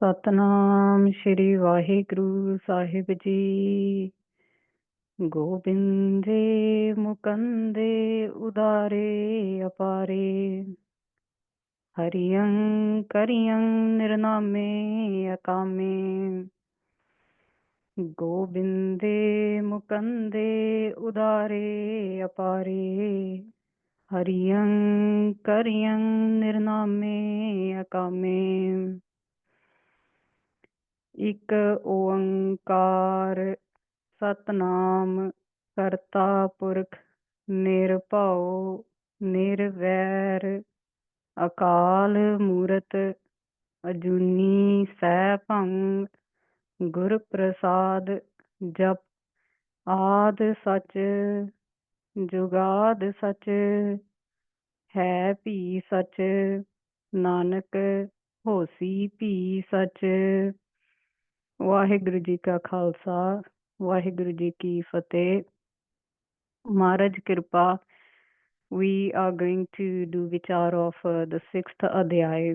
ਸਤਨਾਮ ਸ਼੍ਰੀ ਵਾਹਿਗੁਰੂ ਸਾਹਿਬ ਜੀ। ਗੋਬਿੰਦੇ ਮੁਕੰਦੇ ਉਦਾਰੇ ਅਪਾਰੇ, ਹਰਿਯੰ ਕਰਿਯੰ ਨਿਰਨਾਮੇ ਅਕਾਮੇ। ਗੋਬਿੰਦੇ ਮੁਕੰਦੇ ਉਦਾਰੇ ਅਪਾਰੇ, ਹਰਿਯੰ ਕਰਿਯੰ ਨਿਰਨਾਮੇ ਅਕਾਮੇ। ਇੱਕ ਓੰਕਾਰ ਸਤਨਾਮ ਕਰਤਾ ਪੁਰਖ ਨਿਰਭਉ ਨਿਰਵੈਰ ਅਕਾਲ ਮੂਰਤ ਅਜੂਨੀ ਸੈਭੰ ਗੁਰ ਪ੍ਰਸਾਦ ਜਪ ਆਦ ਸਚ ਜੁਗਾਦ ਸਚ ਹੈ ਭੀ ਸਚ ਨਾਨਕ ਹੋਸੀ ਭੀ ਸਚ। ਵਾਹਿਗੁਰੂ ਜੀ ਕਾ ਖਾਲਸਾ ਵਾਹਿਗੁਰੂ ਜੀ ਕੀ ਫਤਿਹ। Maharaj Kripa, we are going to do Vichar of the 6th Adhyay.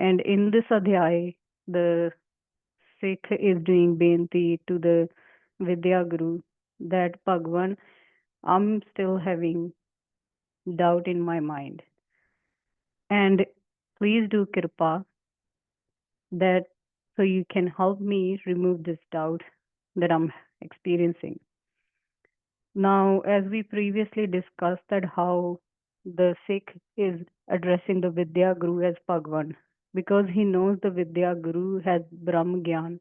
And in this Adhyay, the Sikh is doing Benti to the Vidya Guru that Bhagwan, I'm still having doubt in my mind. And please do Kripa that so you can help me remove this doubt that I'm experiencing. Now, as we previously discussed that how the Sikh is addressing the Vidya Guru as Bhagwan because he knows the Vidya Guru has Brahma Gyan.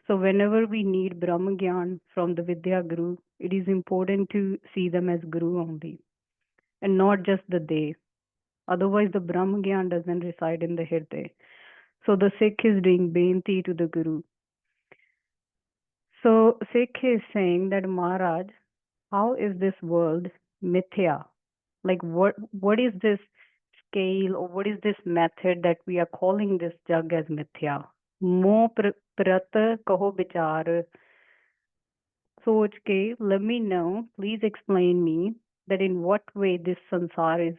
So whenever we need Brahma Gyan from the Vidya Guru, it is important to see them as Guru only and not just the they. Otherwise, the Brahma Gyan doesn't reside in the Hirday. So the Sikh is doing Benti to the Guru. So Sikh is saying that Maharaj, how is this world mithya? Like what is this scale or what is this method that we are calling this jug as mithya? Mo prat kaho vichar. Soch ke, let me know, please explain me that in what way this sansar is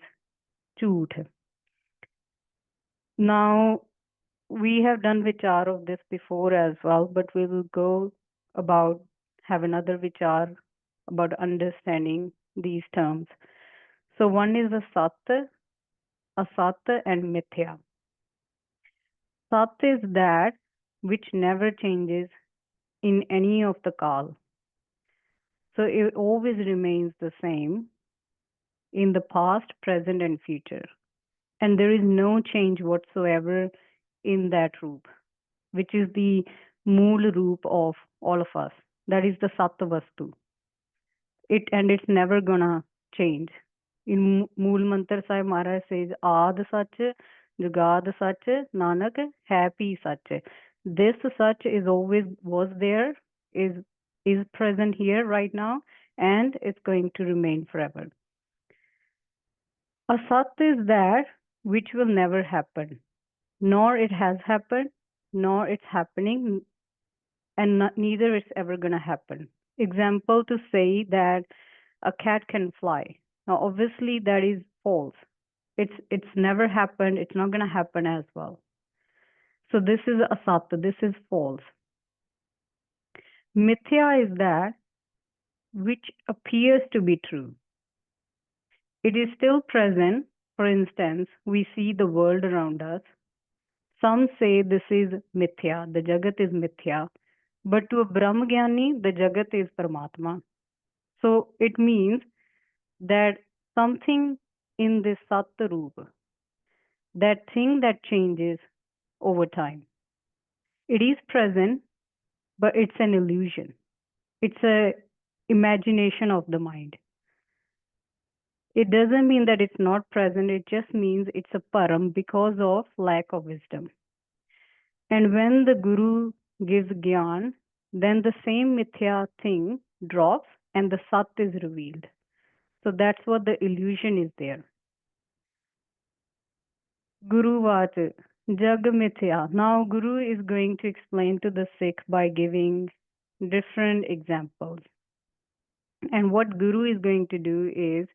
jhoot. Now, we have done vichar of this before as well, but we will go about, have another vichar about understanding these terms. So one is a sat, asat, and mithya. Sat is that which never changes in any of the kal. So it always remains the same in the past, present, and future. And there is no change whatsoever in that roop, which is the mool roop of all of us. That is the Sattva Vastu. It's never gonna change. In Mool Mantra Sahib Maharaj says, Aad Sach, Jugad Sach, Nanak, Happy Sach. This Sach is always was there, is present here right now, and it's going to remain forever. Asat is that which will never happen, nor it has happened, nor it's happening, and neither it's ever going to happen. Example to say that a cat can fly. Now, obviously, that is false. It's never happened. It's not going to happen as well. So this is asat. This is false. Mithya is that which appears to be true. It is still present. For instance, we see the world around us. Some say this is mithya. The jagat is mithya. But to a Brahmagyani, the jagat is Paramatma. So it means that something in this Sattva Rupa, that thing that changes over time, it is present, but it's an illusion. It's a imagination of the mind. It doesn't mean that it's not present. It just means it's a param because of lack of wisdom. And when the Guru gives Gyan, then the same mithya thing drops and the Sat is revealed. So that's what the illusion is there. Guru Vach, Jag Mithya. Now Guru is going to explain to the Sikh by giving different examples. And what Guru is going to do is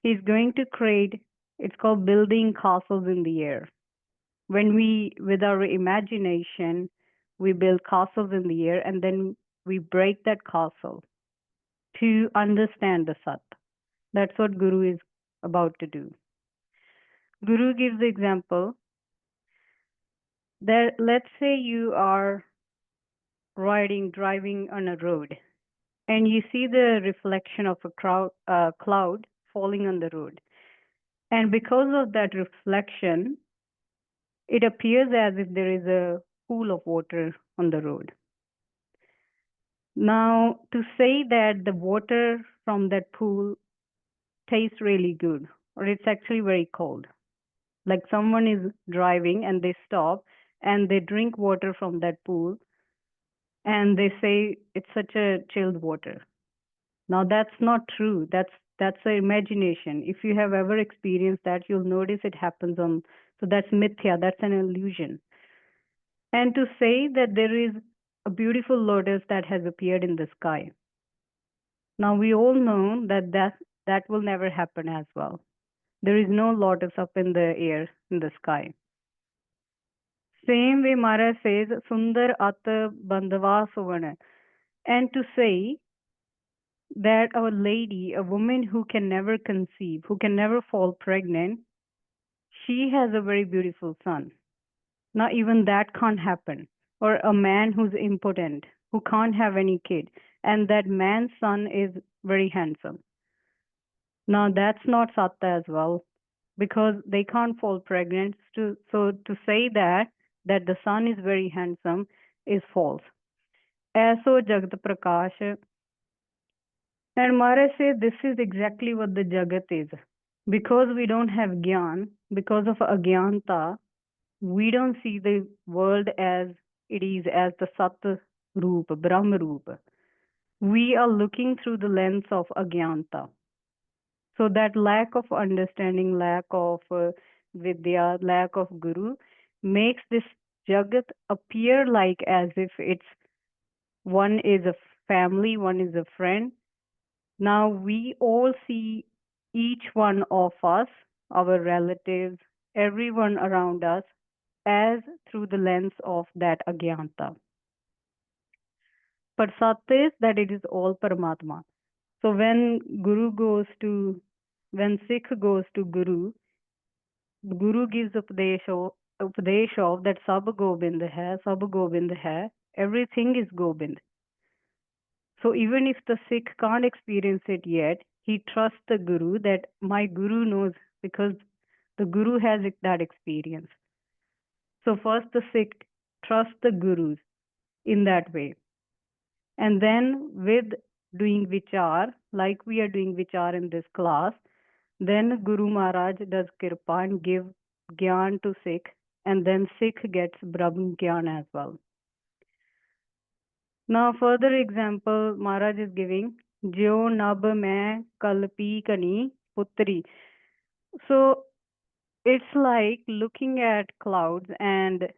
he's going to create, it's called building castles in the air. When we, with our imagination, we build castles in the air and then we break that castle to understand the Sat. That's what Guru is about to do. Guru gives the example that let's say you are driving on a road, and you see the reflection of a cloud falling on the road. And because of that reflection, it appears as if there is a pool of water on the road. Now, to say that the water from that pool tastes really good, or it's actually very cold, like someone is driving and they stop and they drink water from that pool and they say it's such a chilled water. Now that's not true. That's an imagination. If you have ever experienced that, you'll notice it happens on. So that's mithya. That's an illusion. And to say that there is a beautiful lotus that has appeared in the sky. Now we all know that will never happen as well. There is no lotus up in the air in the sky. Same way Maharaj says, Sundar at bandhava suvana. And to say that a lady, a woman who can never conceive, who can never fall pregnant, she has a very beautiful son. Now, even that can't happen. Or a man who's impotent, who can't have any kid, and that man's son is very handsome. Now, that's not Satta as well, because they can't fall pregnant. So, to say that the son is very handsome is false. Aso Jagat Prakash. And Maharaj says this is exactly what the Jagat is. Because we don't have Gyan, because of Agyanta, we don't see the world as it is, as the Sat Roop, Brahma Roop. We are looking through the lens of Agyanta. So that lack of understanding, lack of Vidya, lack of Guru makes this Jagat appear like as if it's one is a family, one is a friend. Now we all see each one of us, our relatives, everyone around us, as through the lens of that Agyanta. But Sat is that it is all Paramatma. So when Sikh goes to Guru gives Upadesh of that Sab Gobind hai, everything is Gobind. So even if the Sikh can't experience it yet, he trusts the Guru that my Guru knows because the Guru has that experience. So first the Sikh trusts the Gurus in that way. And then with doing Vichar, like we are doing Vichar in this class, then Guru Maharaj does Kirpa and give Gyan to Sikh, and then Sikh gets Brahman Gyan as well. Now, further example, Maharaj is giving, Jo nab main kalpi kani putri. So it's like looking at clouds, and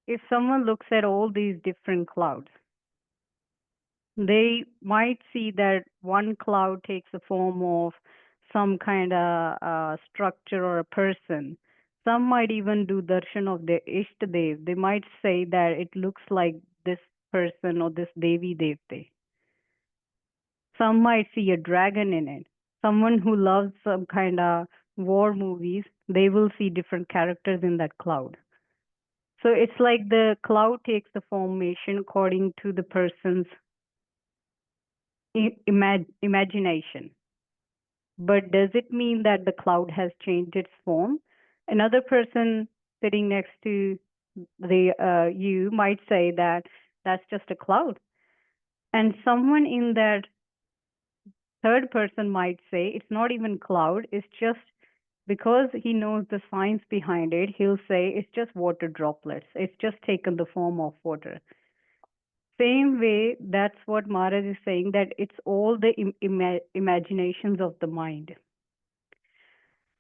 if someone looks at all these different clouds, they might see that one cloud takes the form of some kind of structure or a person. Some might even do darshan of their Ishtadev. They might say that it looks like this person or this Devi Devte. Some might see a dragon in it. Someone who loves some kind of war movies, they will see different characters in that cloud. So it's like the cloud takes the formation according to the person's imagination. But does it mean that the cloud has changed its form? Another person sitting next to the you might say that that's just a cloud. And someone in that third person might say it's not even cloud, it's just because he knows the science behind it, he'll say it's just water droplets. It's just taken the form of water. Same way, that's what Maharaj is saying, that it's all the imaginations of the mind.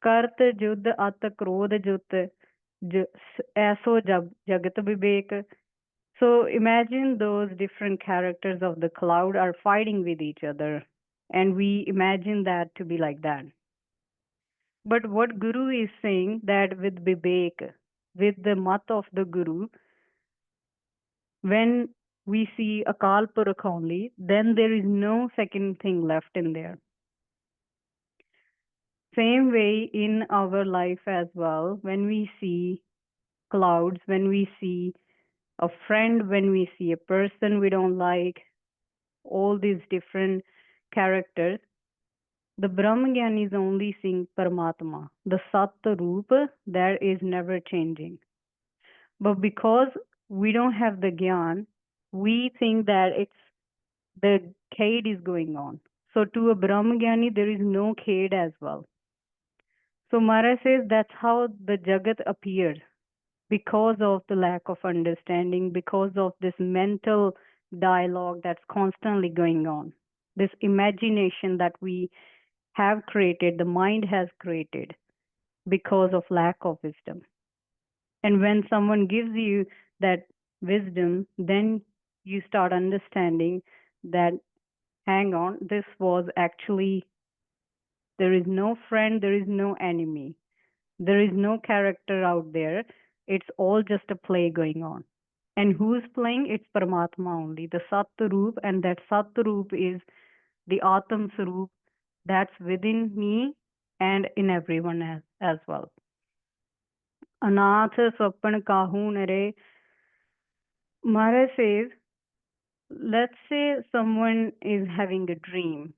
Kart Judd At Krodh Jut Aso Jagat Vivek. So imagine those different characters of the cloud are fighting with each other, and we imagine that to be like that. But what Guru is saying that with Vivek, with the mat of the Guru, when we see Akal Purakh only, then there is no second thing left in there. Same way in our life as well, when we see clouds, when we see a friend, when we see a person we don't like, all these different characters, the Brahmagyan is only seeing Paramatma, the Sat Roop that is never changing. But because we don't have the Gyan, we think that it's the Khed is going on. So to a Brahmagyani, there is no Khed as well. So Maharaj says that's how the Jagat appears, because of the lack of understanding, because of this mental dialogue that's constantly going on, this imagination that we have created, the mind has created because of lack of wisdom. And when someone gives you that wisdom, then you start understanding that, hang on, this was actually, there is no friend, there is no enemy, there is no character out there. It's all just a play going on. And who's playing? It's Paramatma only, the Satrup, and that Satrup is the Atam Sarup that's within me and in everyone as well. Anath Swapan Kahu Nare. Maharaj says, let's say someone is having a dream,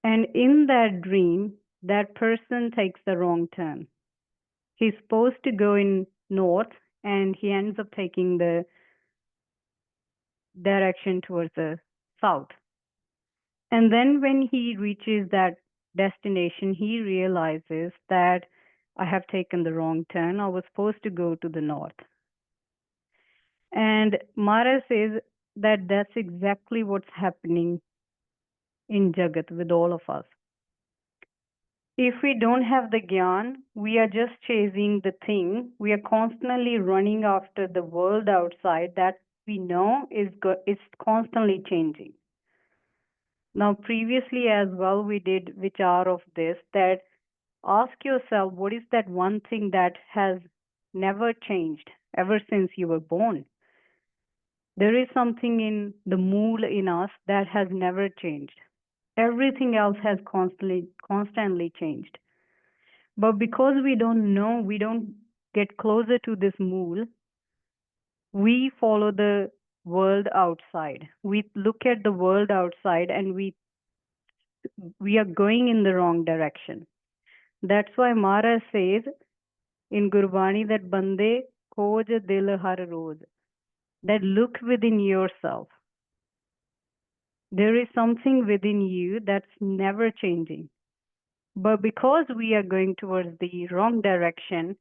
and in that dream, that person takes the wrong turn. He's supposed to go in north, and he ends up taking the direction towards the south. And then when he reaches that destination, he realizes that I have taken the wrong turn. I was supposed to go to the north. And Mara says that that's exactly what's happening in Jagat with all of us. If we don't have the Gyan, we are just chasing the thing. We are constantly running after the world outside that we know is constantly changing. Now, previously as well, we did Vichar of this, that ask yourself, what is that one thing that has never changed ever since you were born? There is something in the mool in us that has never changed. Everything else has constantly changed. But because we don't know, we don't get closer to this mool, we follow the world outside. We look at the world outside and we are going in the wrong direction. That's why Maharaj says in Gurbani that Bande khoj dil har roz, that look within yourself. There is something within you that's never changing. But because we are going towards the wrong direction,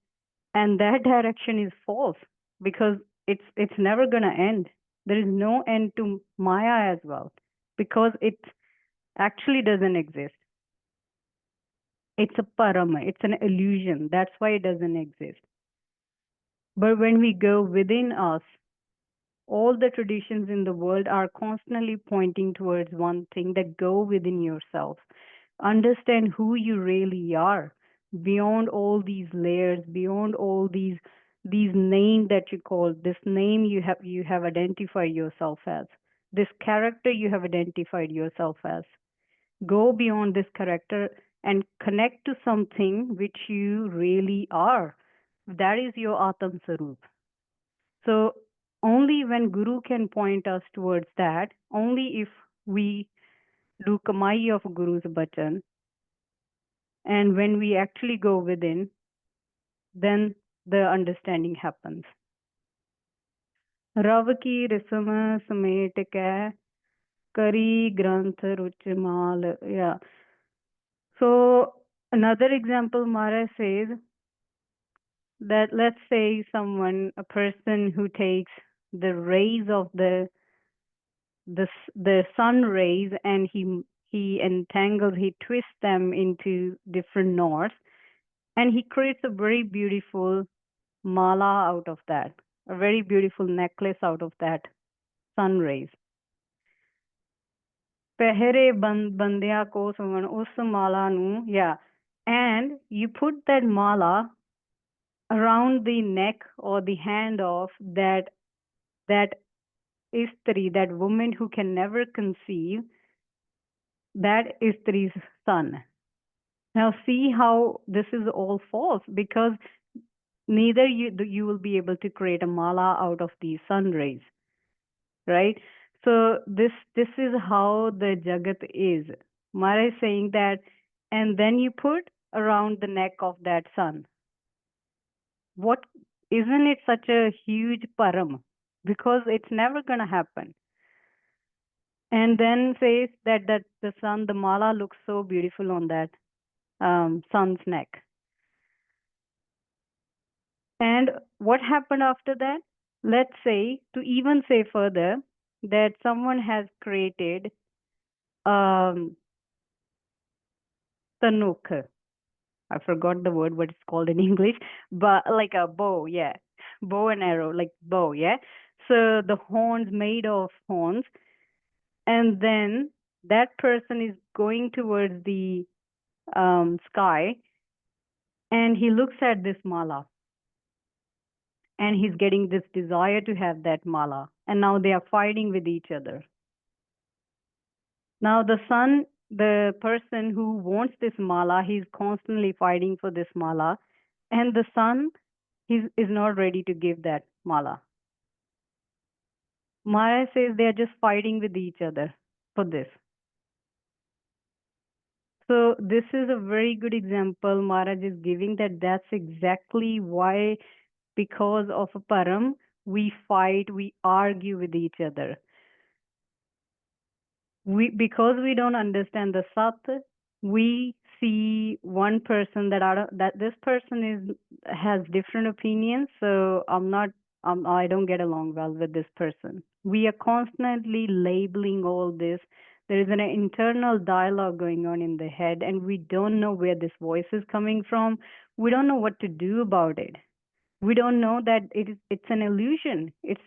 and that direction is false, because it's never going to end. There is no end to Maya as well, because it actually doesn't exist. It's a parama, it's an illusion. That's why it doesn't exist. But when we go within us, all the traditions in the world are constantly pointing towards one thing, that go within yourself. Understand who you really are beyond all these layers, beyond all these names that you call, this name you have identified yourself as, this character you have identified yourself as. Go beyond this character and connect to something which you really are. That is your Atam Sarup. So only when Guru can point us towards that, only if we do Kamai of Guru's Bachan, and when we actually go within, then the understanding happens. Rav ki risam samet kay kari Granth ruchmal. Yeah. So another example, Mara says that, let's say someone, a person who takes the rays of the sun rays, and he entangles, he twists them into different knots, and he creates a very beautiful mala out of that, a very beautiful necklace out of that sun rays. Pehre bandya ko suman us mala nu, yeah, and you put that mala around the neck or the hand of that istri, that woman who can never conceive, that istri's son. Now see how this is all false, because neither you will be able to create a mala out of these sun rays, right? So this is how the jagat is. Mara is saying that, and then you put around the neck of that sun. What, isn't it such a huge param? Because it's never gonna happen. And then says that the sun, the mala looks so beautiful on that sun's neck. And what happened after that? Let's say, to even say further, that someone has created um, tanuk. I forgot the word, what it's called in English, but like a bow, yeah. Bow and arrow, like bow, yeah. So the horns, made of horns, and then that person is going towards the sky, and he looks at this mala, and he's getting this desire to have that mala, and now they are fighting with each other. Now the son, the person who wants this mala, he's constantly fighting for this mala, and the son is not ready to give that mala. Maharaj says they are just fighting with each other for this. So this is a very good example Maharaj is giving, that that's exactly why, because of a param, we fight, we argue with each other. Because we don't understand the sat, we see one person that this person has different opinions, so I don't get along well with this person. We are constantly labeling all this. There is an internal dialogue going on in the head, and we don't know where this voice is coming from. We don't know what to do about it. We don't know that it's an illusion. It's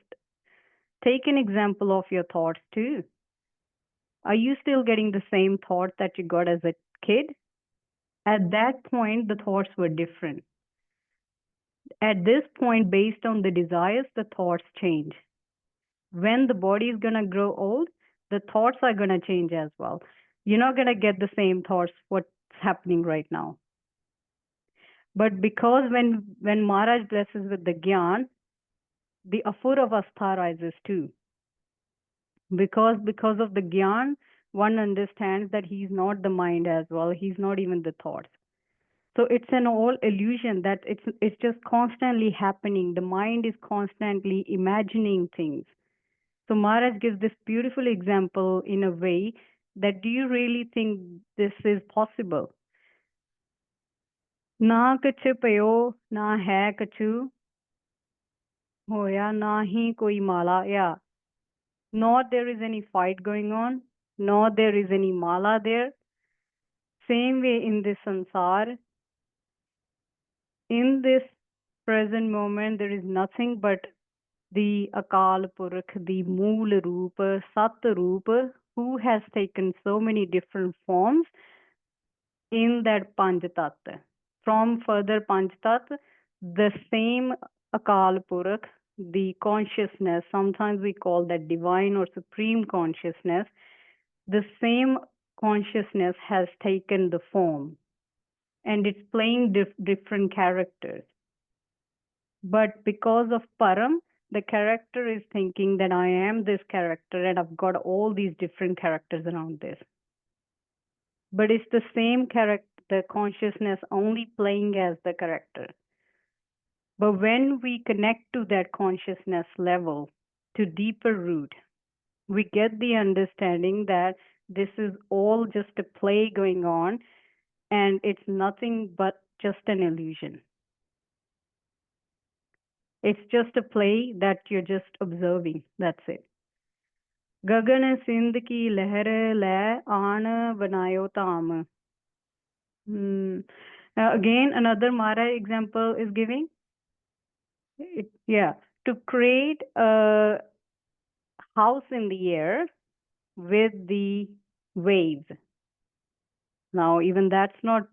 Take an example of your thoughts too. Are you still getting the same thoughts that you got as a kid? At that point, the thoughts were different. At this point, based on the desires, the thoughts change. When the body is going to grow old, the thoughts are going to change as well. You're not going to get the same thoughts what's happening right now. But because when Maharaj blesses with the Gyan, the Afur Avastha rises too. Because of the Gyan, one understands that he's not the mind as well. He's not even the thoughts. So it's an all illusion, that it's just constantly happening. The mind is constantly imagining things. So Maharaj gives this beautiful example in a way that, do you really think this is possible? Na kach payo, na hai kachu hoya, na hi koi mala. Yeah. Not there is any fight going on, nor there is any mala there. Same way in this sansar, in this present moment, there is nothing but the Akal Purakh, the Mool Roop, Sat Roop, who has taken so many different forms in that Panch Tat. From further Panch Tat, the same Akal Purakh, the consciousness, sometimes we call that divine or supreme consciousness, the same consciousness has taken the form, and it's playing different characters. But because of Param, the character is thinking that I am this character and I've got all these different characters around this. But it's the same character, the consciousness only playing as the character. But when we connect to that consciousness level, to deeper root, we get the understanding that this is all just a play going on, and it's nothing but just an illusion. It's just a play that you're just observing. That's it. Gagan Sindh ki leher le aan banayo tam. Again, another Mara example is giving. Yeah, to create a house in the air with the waves. Now, even that's not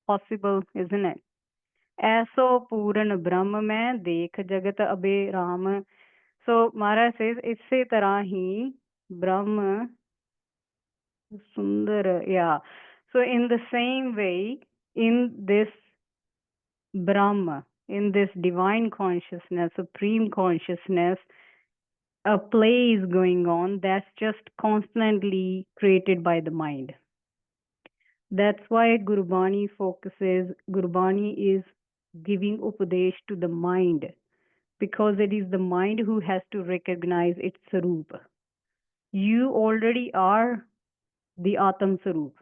possible, isn't it? ऐसो पूर्ण ब्रह्म में देख जगत अबे Ram. So Maharaj says, इसी तरह ही Brahma Sundara, yeah. So in the same way, in this Brahma, in this divine consciousness, supreme consciousness, a play is going on that's just constantly created by the mind. That's why Gurbani focuses, Gurbani is giving upadesh to the mind, because it is the mind who has to recognize its sarup. You already are the Atam Sarup.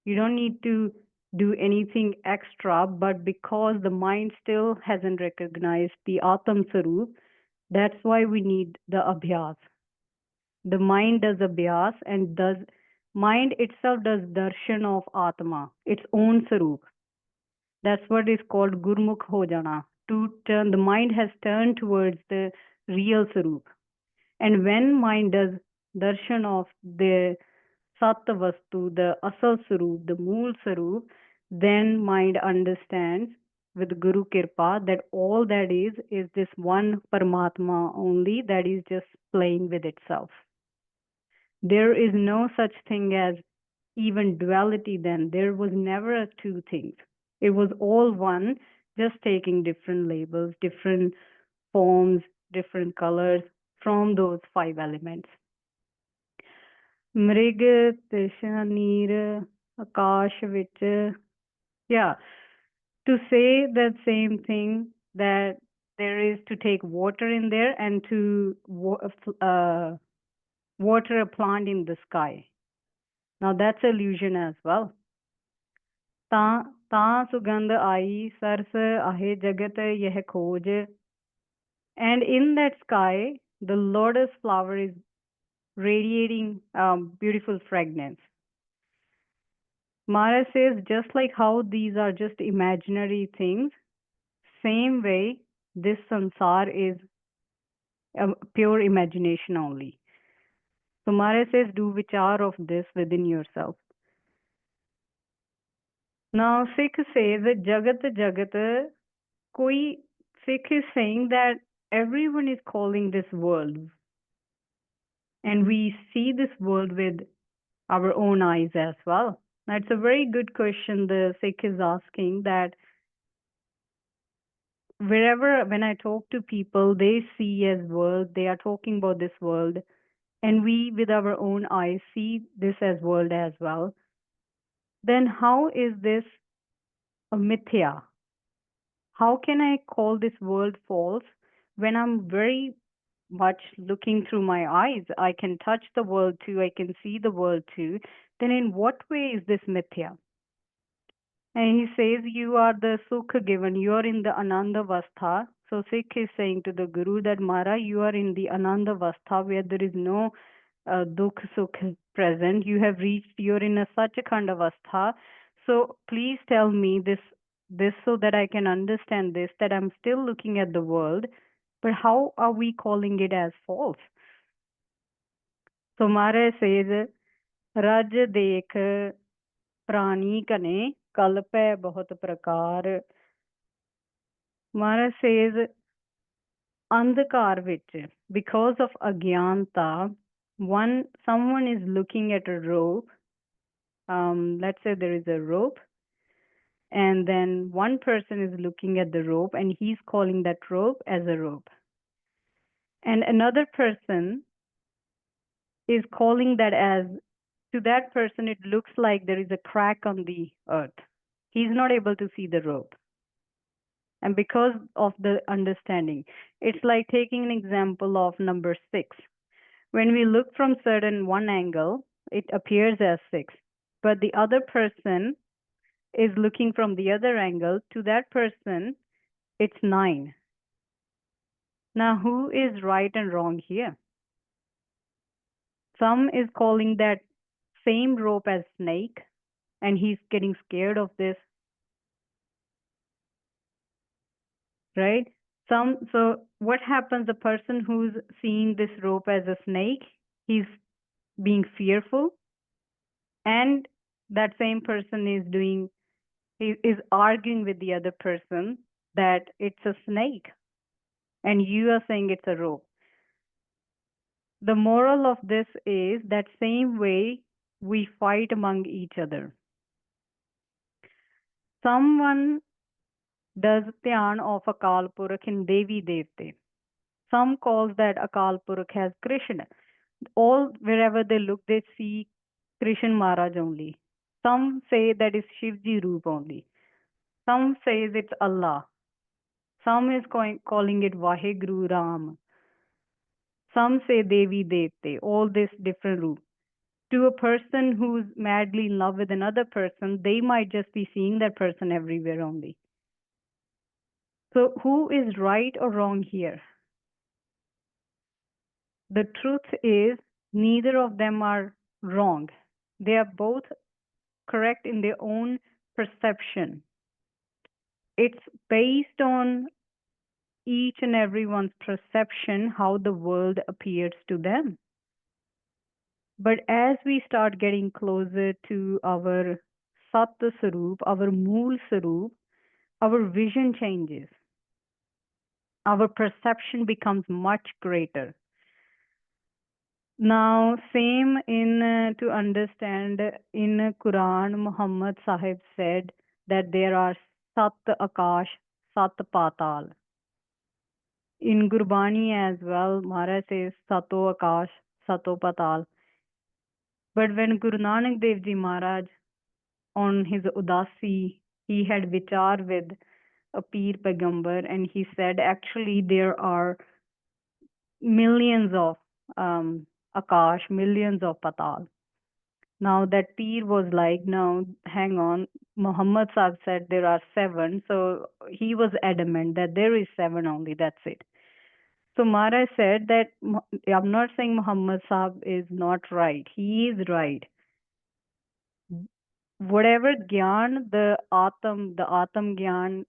You don't need to do anything extra, but because the mind still hasn't recognized the Atam Sarup, that's why we need the Abhyas. The mind does Abhyas and mind itself does darshan of Atma, its own Sarup. That's what is called Gurmukh ho jana. To turn, the mind has turned towards the real Sarup. And when mind does darshan of the Sat Vastu, the Asal Sarup, the Mool Sarup, then mind understands with Guru Kirpa that all that is this one Paramatma only that is just playing with itself. There is no such thing as even duality then. There was never a two things. It was all one, just taking different labels, different forms, different colors from those five elements. ਮ੍ਰਿਗ ਤ੍ਰਿਸ਼ਨਾ ਨੀਰ ਆਕਾਸ਼ ਵਿੱਚ, yeah, to say that same thing, that there is to take water in there and to water a plant in the sky. Now that's illusion as well. ਤਾਂ ਸੁਗੰਧ ਆਈ ਸਰਸ ਆਹੇ ਜਗਤ ਯਹ ਖੋਜ. And in that sky the lotus flower is radiating beautiful fragrance. Maharaj says, just like how these are just imaginary things, same way this sansar is a pure imagination only. So Maharaj says, do vichar of this within yourself. Now Sikh says that Jagat Jagat, koi Sikh is saying that everyone is calling this world, and we see this world with our own eyes as well. That's a very good question the Sikh is asking, that wherever, when I talk to people, they see as world, they are talking about this world, and we with our own eyes see this as world as well. Then how is this a mithya? How can I call this world false when I'm very much looking through my eyes? I can touch the world too, I can see the world too. Then in what way is this mithya? And he says, you are the Sukha given, you are in the Ananda Vastha. So Sikh is saying to the Guru that, Mara, you are in the Ananda Vastha where there is no Dukh Sukh present. You have reached, you're in a Sachakhand Avastha. So please tell me this so that I can understand this, that I'm still looking at the world, but how are we calling it as false? So Maharaj says, Raj dekh prani kane kalpe bahut prakar. Maharaj says, andhakar vich, because of agyanta, someone is looking at a rope. Let's say there is a rope, and then one person is looking at the rope and he's calling that rope as a rope. And another person is calling that as, to that person it looks like there is a crack on the earth. He's not able to see the rope. And because of the understanding, it's like taking an example of number 6. When we look from certain one angle, it appears as 6. But the other person is looking from the other angle, to that person, it's 9. Now, who is right and wrong here? Some is calling that same rope as snake, and he's getting scared of this, right? So what happens? The person who's seeing this rope as a snake, he's being fearful, and that same person is doing He is arguing with the other person that it's a snake and you are saying it's a rope. The moral of this is that same way we fight among each other. Someone does dhyan of Akal Purakh in Devi Devte. Some calls that Akal Purakh as Krishna. All wherever they look, they see Krishna Maharaj only. Some say that is Shivji Roop only. Some says it's Allah. Some is calling it Vaheguru Ram. Some say Devi Devte. All this different roop. To a person who's madly in love with another person, they might just be seeing that person everywhere only. So, who is right or wrong here? The truth is, neither of them are wrong. They are both correct in their own perception. It's based on each and everyone's perception how the world appears to them. But as we start getting closer to our Sat Sarup, our Mool Sarup, our vision changes. Our perception becomes much greater. Now, same in to understand in Quran, Muhammad Sahib said that there are Sat Akash, Sat Patal. In Gurbani as well, Maharaj says Sato Akash, Sato Patal. But when Guru Nanak Dev Ji Maharaj on his Udasi, he had Vichar with a Peer Pagambar and he said actually there are millions of Akash, millions of Patal. Now that Peer was like, no, hang on. Muhammad Sahib said there are seven, so he was adamant that there is seven only, that's it. So Maharaj said that I'm not saying Muhammad Sahib is not right. He is right. Whatever Gyan, the Atam Gyan,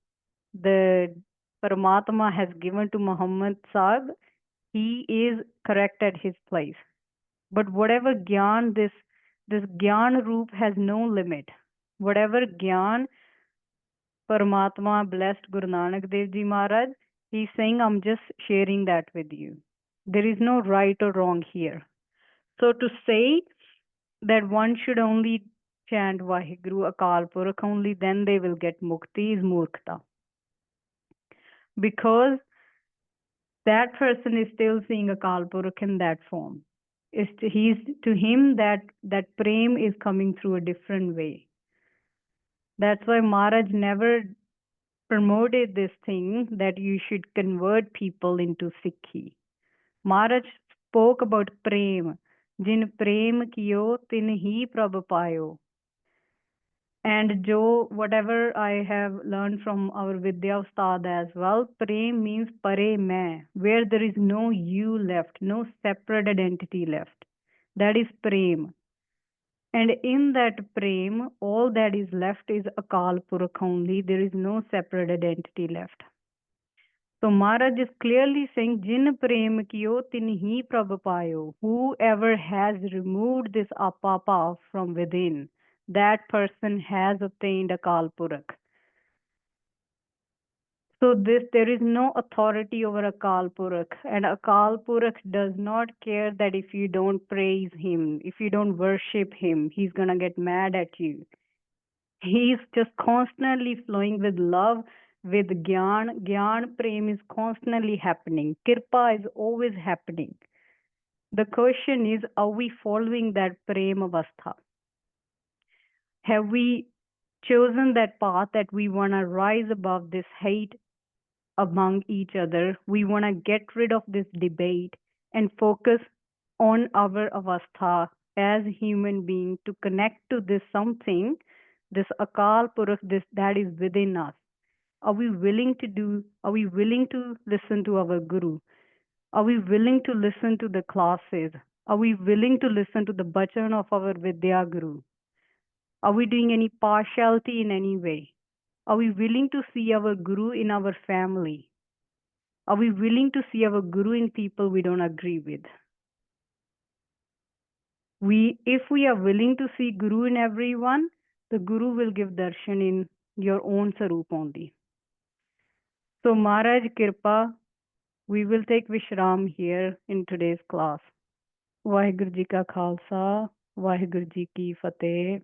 the Paramatma has given to Muhammad Sahib, he is correct at his place. But whatever Gyan, this Gyan Roop has no limit. Whatever Gyan Paramatma blessed Guru Nanak Dev Ji Maharaj, he's saying, I'm just sharing that with you. There is no right or wrong here. So to say that one should only chant Vaheguru Akal Purakh only, then they will get mukti is murkta. Because that person is still seeing Akal Purakh in that form. To him that prem is coming through a different way. That's why Maharaj never promoted this thing that you should convert people into Sikhi. Maharaj spoke about prem. Jin prem kiyo tin hi prabh payo. And Jo, whatever I have learned from our Vidya Ustad as well, prem means pare main, where there is no you left, no separate identity left. That is prem. And in that prem, all that is left is Akal Purakh only. There is no separate identity left. So Maharaj is clearly saying, Jin prem kiyo tin hi prabh payo. Whoever has removed this apapa from within, that person has obtained Akal Purakh. So there is no authority over Akal Purakh, and Akal Purakh does not care that if you don't praise him, if you don't worship him, he's gonna get mad at you. He's just constantly flowing with love, with Gyan. Gyan Prem is constantly happening. Kirpa is always happening. The question is, are we following that Prem Avastha? Have we chosen that path that we want to rise above this hate among each other? We want to get rid of this debate and focus on our avastha as human being to connect to this something, this Akal Purakh, this that is within us. Are we willing to do? Are we willing to listen to our Guru? Are we willing to listen to the classes? Are we willing to listen to the bachan of our Vidya Guru? Are we doing any partiality in any way? Are we willing to see our Guru in our family? Are we willing to see our Guru in people we don't agree with? If we are willing to see Guru in everyone, the Guru will give darshan in your own Sarup only. So Maharaj Kirpa, we will take Vishram here in today's class. Vaheguru Ji Ka Khalsa, Vaheguru Ji Ki Fateh.